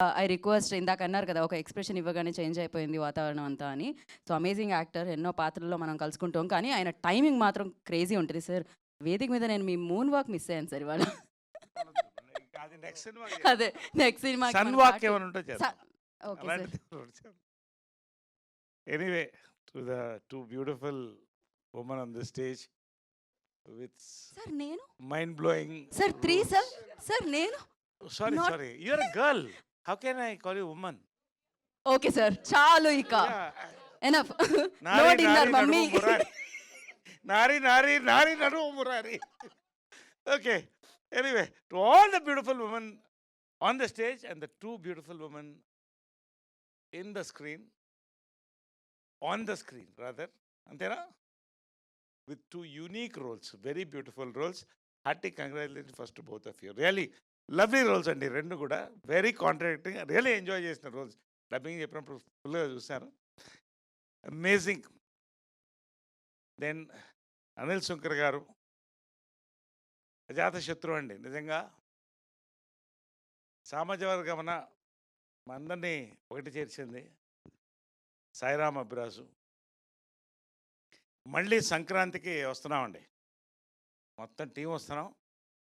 I request ఇందాక అన్నారు కదా! ఒక ఎక్స్‌ప్రెషన్ ఇవ్వగానే చేంజ్ అయిపోయింది వాతావరణం అంతా అని. So, amazing actor. ఎన్నో పాత్రల్లో మనం కలుసుకుంటాం. కానీ ఆయన టైమింగ్ మాత్రం క్రేజీ ఉంటది సార్. వేదిక మీద నేను మీ మూన్ వాక్ మిస్ అయ్యాను సార్ ఇవాళ. అది నెక్స్ట్ సినిమాకి అదే నెక్స్ట్ సినిమాకి సన్ మనం వాక్ పార్ట్ 2. ఏమైనా ఉంటే స చేద్దాం. Okay sir. అలాంటిది anyway to the two beautiful women on the stage with sir నేను? Mind blowing. Sir 3 sir. Sir నేను? Sorry Not- sorry you are a girl. How can I call you women? Okay sir. చాలు ఇక. Enough. No నారి dinner నారి mummy. నడుము మురారి. నారి నారి నారి నడుము మురారి. Okay. Anyway to all the beautiful women on the stage and the two beautiful women in the screen. On the screen rather. అంతేనా? with two unique roles, very beautiful roles. Hearty congratulations first to both of you. Really lovely roles అండి రెండు కూడా. Very contracting, really enjoy చేసిన roles. Dubbing చెప్పినప్పుడు ఫుల్గా చూశాను. Amazing. Then Anil Shankar గారు అజాతశత్రు అండి. నిజంగా సామాజిక మా అందరినీ ఒకటి చేర్చింది. సాయిరామ్ అభిరాజు. మళ్ళీ సంక్రాంతికి వస్తున్నామండి, మొత్తం టీం వస్తున్నాం.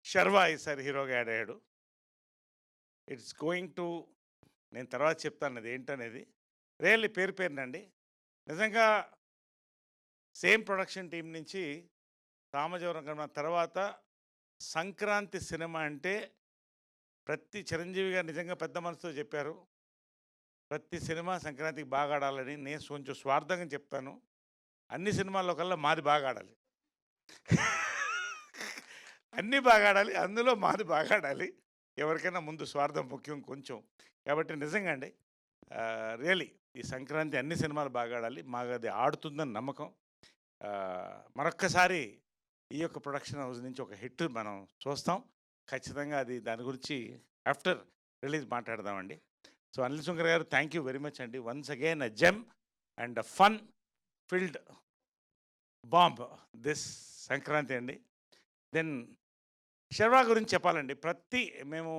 శర్వా ఈసారి హీరోగా యాడ్ అయ్యాడు. ఇట్స్ గోయింగ్ టు, నేను తర్వాత చెప్తాను అది ఏంటనేది. రియల్లీ పేరు పేరునండి. నిజంగా సేమ్ ప్రొడక్షన్ టీం నుంచి సామజవరం తర్వాత సంక్రాంతి సినిమా అంటే ప్రతి చిరంజీవి గారు నిజంగా పెద్ద మనసుతో చెప్పారు, ప్రతి సినిమా సంక్రాంతికి బాగా ఆడాలని. నేను కొంచెం స్వార్థంగా చెప్తాను, అన్ని సినిమాల్లో కల్లా మాది బాగా ఆడాలి. అన్నీ బాగా ఆడాలి, అందులో మాది బాగా ఆడాలి. ఎవరికైనా ముందు స్వార్థం ముఖ్యం కొంచెం. కాబట్టి నిజంగా అండి రియలీ ఈ సంక్రాంతి అన్ని సినిమాలు బాగా ఆడాలి, మాకు అది ఆడుతుందని నమ్మకం. మరొక్కసారి ఈ యొక్క ప్రొడక్షన్ హౌస్ నుంచి ఒక హిట్ మనం చూస్తాం ఖచ్చితంగా. అది దాని గురించి ఆఫ్టర్ రిలీజ్ మాట్లాడదామండి. సో అనిల్ శంకర్ గారు, థ్యాంక్ యూ వెరీ మచ్ అండి. Once again a gem and fun field bomb this Sankranti అండి. దెన్ శర్వా గురించి చెప్పాలండి. మేము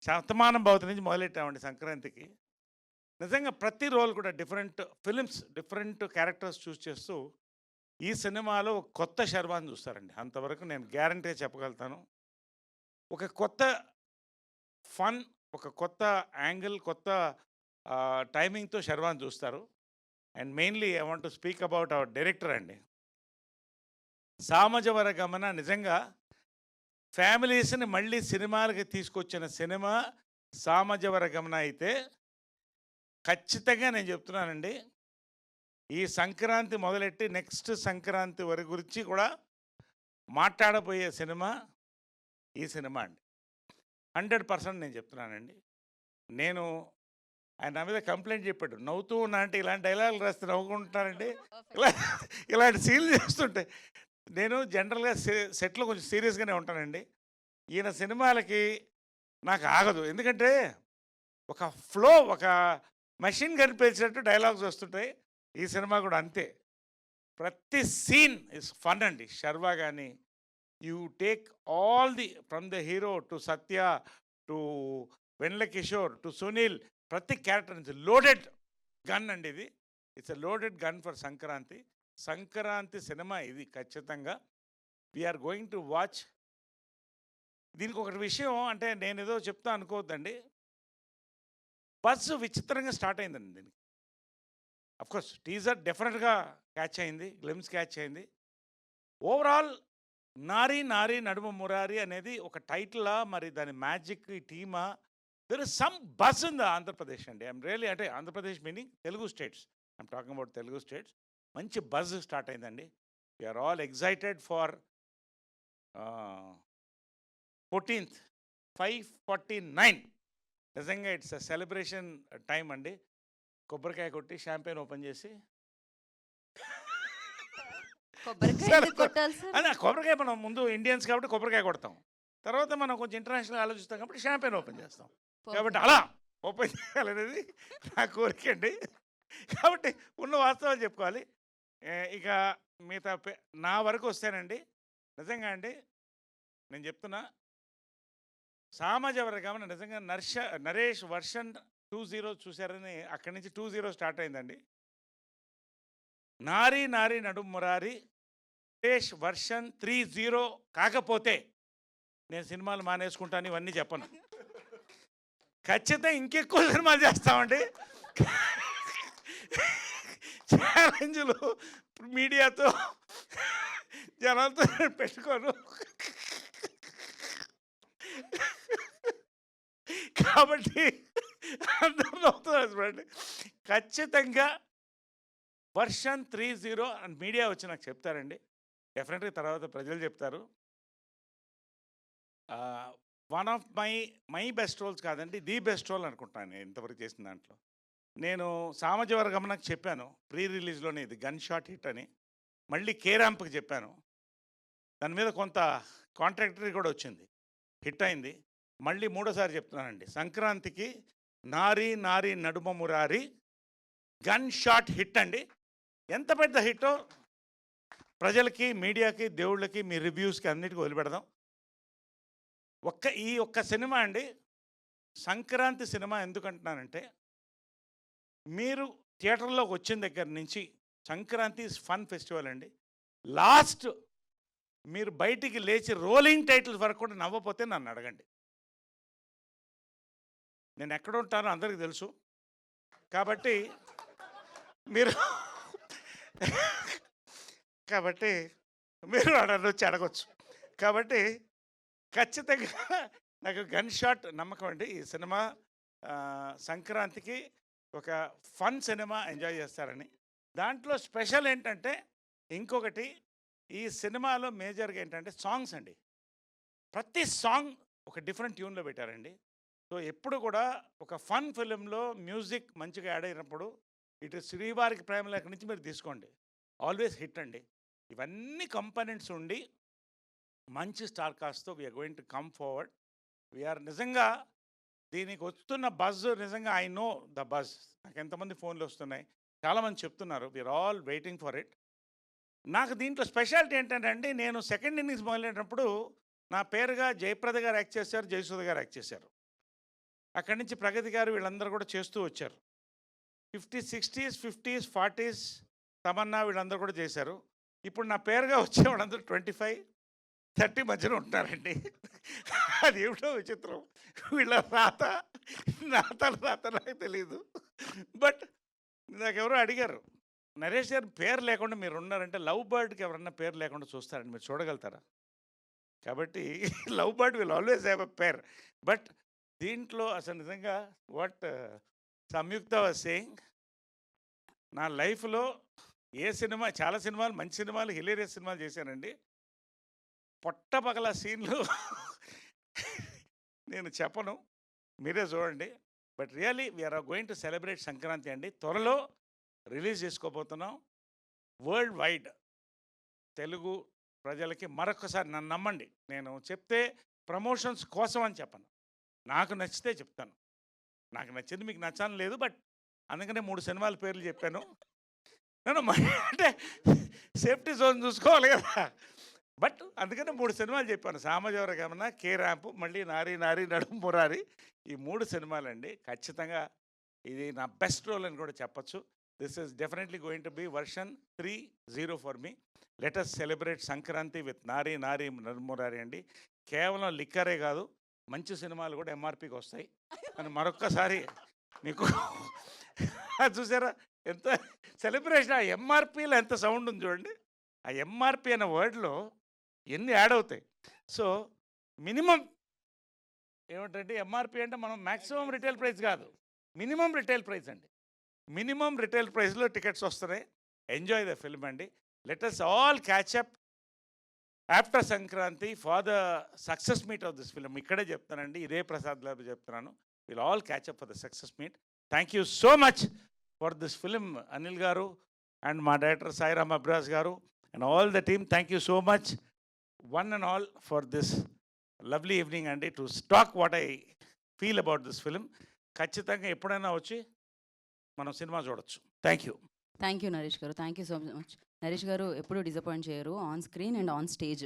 శతమానం భవతి నుంచి మొదలెట్టామండి సంక్రాంతికి. నిజంగా ప్రతి రోల్ కూడా డిఫరెంట్ ఫిలిమ్స్, డిఫరెంట్ క్యారెక్టర్స్ చూస్ చేస్తూ ఈ సినిమాలో ఒక కొత్త శర్వాని చూస్తారండి. అంతవరకు నేను గ్యారంటీగా చెప్పగలుగుతాను. ఒక కొత్త ఫన్, ఒక కొత్త యాంగిల్, కొత్త టైమింగ్తో శర్వాని చూస్తారు. And mainly I want to speak about our director అండి. సామజవర గమన నిజంగా ఫ్యామిలీస్ని మళ్ళీ సినిమాలకి తీసుకొచ్చిన సినిమా సామజవర గమన అయితే ఖచ్చితంగా నేను చెప్తున్నానండి, ఈ సంక్రాంతి మొదలెట్టి నెక్స్ట్ సంక్రాంతి వరకు గురించి కూడా మాట్లాడబోయే సినిమా ఈ సినిమా అండి. 100% నేను చెప్తున్నానండి. నేను ఆయన నా మీద కంప్లైంట్ చెప్పాడు, నవ్వుతూ ఉన్నా అంటే ఇలాంటి డైలాగులు రాస్తే నవ్వుకుంటున్నానండి, ఇలాంటి సీన్లు చేస్తుంటే. నేను జనరల్గా సెట్లో కొంచెం సీరియస్గానే ఉంటానండి. ఈయన సినిమాలకి నాకు ఆగదు, ఎందుకంటే ఒక ఫ్లో, ఒక మెషిన్ కనిపించినట్టు డైలాగ్స్ వస్తుంటాయి. ఈ సినిమా కూడా అంతే. ప్రతి సీన్ ఇస్ ఫన్ అండి. శర్వా కానీ you take all the from the hero to Satya to Vennela Kishore to Sunil, ప్రతి క్యారెక్టర్ నుంచి లోడెడ్ గన్ అండి ఇది. It's a loaded gun for Sankranti. Sankranti cinema ఇది ఖచ్చితంగా. We are going to watch. దీనికి ఒకటి విషయం అంటే నేను ఏదో చెప్తా అనుకోవద్దండి, బజ్ విచిత్రంగా స్టార్ట్ అయిందండి దీనికి. అఫ్కోర్స్ టీజర్ డెఫినెట్గా క్యాచ్ అయింది, గ్లిమ్స్ క్యాచ్ అయింది. ఓవరాల్ నారీ నారీ నడుమ మురారి అనేది ఒక టైటిలా, మరి దాని మ్యాజిక్ ఈ టీమా, there is some buzz in the Andhra Pradesh అండి. ఐఎమ్ రియలీ, అంటే Andhra Pradesh meaning Telugu states, I'm talking about Telugu states. మంచి బజ్ స్టార్ట్ అయిందండి. We're all excited for 14th 5:49. నిజంగా ఇట్స్ అ సెలబ్రేషన్ టైం అండి. కొబ్బరికాయ కొట్టి షాంపెయిన్ ఓపెన్ చేసి కొబ్బరికాయ మనం ముందు ఇండియన్స్ కాబట్టి కొబ్బరికాయ కొడతాం, తర్వాత మనం కొంచెం ఇంటర్నేషనల్ ఆలోచిస్తాం కాబట్టి షాంపెయిన్ ఓపెన్ చేస్తాం. కాబట్టి అలా ఓపెన్ చేయాలనేది నా కోరిక అండి. కాబట్టి ఉన్న వాస్తవాలు చెప్పుకోవాలి. ఇక మిగతా నా వరకు వస్తేనండి, నిజంగా అండి నేను చెప్తున్నా, సామాజవర్గమన నిజంగా నరేష్ వర్షన్ 20 చూశారని అక్కడి నుంచి 20 స్టార్ట్ అయిందండి. నారీ నారీ నడుం మురారి నరేష్ వర్షన్ 30 కాకపోతే నేను సినిమాలు మానేసుకుంటాను, ఇవన్నీ చెప్పను. ఖచ్చితంగా ఇంకెక్కువ సినిమాలు చేస్తామండి. ఛాలెంజ్లు మీడియాతో జనాలతో పెట్టుకోను. కాబట్టి అందరూ నవ్వుతున్నారు చూడండి. ఖచ్చితంగా వర్షన్ 30 అని మీడియా వచ్చి నాకు చెప్తారండి. డెఫినెట్గా తర్వాత ప్రజలు చెప్తారు. One of my best roles కాదండి, ది బెస్ట్ రోల్ అనుకుంటాను నేను ఇంతవరకు చేసిన దాంట్లో. నేను సామజవర్గమనకు చెప్పాను ప్రీ రిలీజ్లోనే, ఇది గన్ షాట్ హిట్ అని. మళ్ళీ కే-ర్యాంప్కి చెప్పాను, దాని మీద కొంత కాంట్రాక్టరీ కూడా వచ్చింది, హిట్ అయింది. మళ్ళీ మూడోసారి చెప్తున్నానండి, సంక్రాంతికి నారీ నారీ నడుమ మురారి గన్ షాట్ హిట్ అండి. ఎంత పెద్ద హిట్టో ప్రజలకి, మీడియాకి, దేవుళ్ళకి, మీ రివ్యూస్కి అన్నిటికీ వదిలిపెడదాం. ఈ ఒక్క సినిమా అండి, సంక్రాంతి సినిమా ఎందుకంటున్నానంటే, మీరు థియేటర్లోకి వచ్చిన దగ్గర నుంచి సంక్రాంతి ఫన్ ఫెస్టివల్ అండి. లాస్ట్ మీరు బయటికి లేచి రోలింగ్ టైటిల్స్ వరకు కూడా నవ్వపోతే నన్ను అడగండి. నేను ఎక్కడ ఉంటానో అందరికీ తెలుసు. కాబట్టి మీరు నన్ను వచ్చి అడగచ్చు. కాబట్టి ఖచ్చితంగా నాకు గన్ షాట్ నమ్మకం అండి. ఈ సినిమా సంక్రాంతికి ఒక ఫన్ సినిమా ఎంజాయ్ చేస్తారని. దాంట్లో స్పెషల్ ఏంటంటే, ఇంకొకటి ఈ సినిమాలో మేజర్గా ఏంటంటే సాంగ్స్ అండి. ప్రతి సాంగ్ ఒక డిఫరెంట్ ట్యూన్లో పెట్టారండి. సో ఎప్పుడు కూడా ఒక ఫన్ ఫిలింలో మ్యూజిక్ మంచిగా యాడ్ అయినప్పుడు, ఇటు శ్రీవారికి ప్రేమలేఖ నుంచి మీరు తీసుకోండి, ఆల్వేస్ హిట్ అండి. ఇవన్నీ కంపోనెంట్స్ ఉండి మంచి స్టార్ కాస్ట్తో we're going to come forward. We're నిజంగా దీనికి వస్తున్న బజ్, నిజంగా ఐ నో ద బజ్. నాకు ఎంతమంది ఫోన్లు వస్తున్నాయి, చాలామంది చెప్తున్నారు, we are all waiting for it. నాకు దీంట్లో స్పెషాలిటీ ఏంటంటే అండి, నేను సెకండ్ ఇన్నింగ్స్ మొదలైనప్పుడు నా పేరుగా జయప్రద గారు యాక్ట్ చేశారు, జయసుధ గారు యాక్ట్ చేశారు. అక్కడి నుంచి ప్రగతి గారు వీళ్ళందరూ కూడా చేస్తూ వచ్చారు. 50s, 60s, 50s, 40s Tamannaah వీళ్ళందరూ కూడా చేశారు. ఇప్పుడు నా పేరుగా వచ్చే వాళ్ళందరూ 25, 30 మధ్యలో ఉంటున్నారండి. అది ఏమిటో విచిత్రం, వీళ్ళ రాత నాకు తెలీదు. బట్ నాకెవరో అడిగారు, నరేష్ గారు పేరు లేకుండా మీరు ఉన్నారంటే లవ్ బర్డ్కి ఎవరన్నా పేరు లేకుండా చూస్తారండి, మీరు చూడగలుగుతారా? కాబట్టి love bird will always have a pair. But దీంట్లో అసలు నిజంగా వాట్ సంయుక్త వాజ్ సేయింగ్, నా లైఫ్లో ఏ సినిమా, చాలా సినిమాలు, మంచి సినిమాలు, హిలేరియస్ సినిమాలు చేశానండి. పొట్టపగల సీన్లు నేను చెప్పను, మీరే చూడండి. But really we are going to celebrate Sankranti అండి. త్వరలో రిలీజ్ చేసుకోబోతున్నాం వరల్డ్ వైడ్. తెలుగు ప్రజలకి మరొకసారి నన్ను నమ్మండి, నేను చెప్తే ప్రమోషన్స్ కోసం అని చెప్పను, నాకు నచ్చితే చెప్తాను. నాకు నచ్చింది మీకు నచ్చాలని లేదు, బట్ అందుకనే 3 సినిమాల పేర్లు చెప్పాను. నేను అంటే సేఫ్టీ జోన్ చూసుకోవాలి కదా. బట్ అందుకనే 3 సినిమాలు చెప్పాను, సామజవర్గమన, కే-ర్యాంప్, మళ్ళీ నారీ నారీ నడుం మురారి. ఈ 3 సినిమాలండి. ఖచ్చితంగా ఇది నా బెస్ట్ రోల్ అని కూడా చెప్పచ్చు. This is definitely going to be version 30 for me. Let us celebrate Sankranti with Nari Nari నడుం మురారి అండి. కేవలం లిక్కరే కాదు, మంచి సినిమాలు కూడా ఎంఆర్పికి వస్తాయి అని మరొక్కసారి మీకు చూసారా ఎంత సెలబ్రేషన్. ఆ ఎంఆర్పిలో ఎంత సౌండ్ ఉంది చూడండి. ఆ ఎంఆర్పి అనే వర్డ్లో ఎన్ని యాడ్ అవుతాయి. సో మినిమం ఏమిటంటే, ఎంఆర్పి అంటే మనం మ్యాక్సిమం రిటైల్ ప్రైస్ కాదు, మినిమం రిటైల్ ప్రైస్ అండి. మినిమం రిటైల్ ప్రైస్లో టికెట్స్ వస్తున్నాయి. ఎంజాయ్ ద ఫిల్మ్ అండి. Let us all catch up after Sankranti for the success meet of this film. ఇక్కడే చెప్తానండి, ఇదే ప్రసాద్ ల్యాబ్ చెప్తున్నాను. Will all catch up for the success meet. Thank you so much for this film, Anil గారు and మా director Sairam Abraj గారు and all the team. Thank you so much one and all for this lovely evening అండి, to talk what I feel about this film. ఖచ్చితంగా ఎప్పుడైనా వచ్చి మనం cinema చూడొచ్చు. Thank you. Thank you Naresh garu, thank you so much. Naresh garu ఎప్పుడూ disappoint చేయరు, on screen and on stage.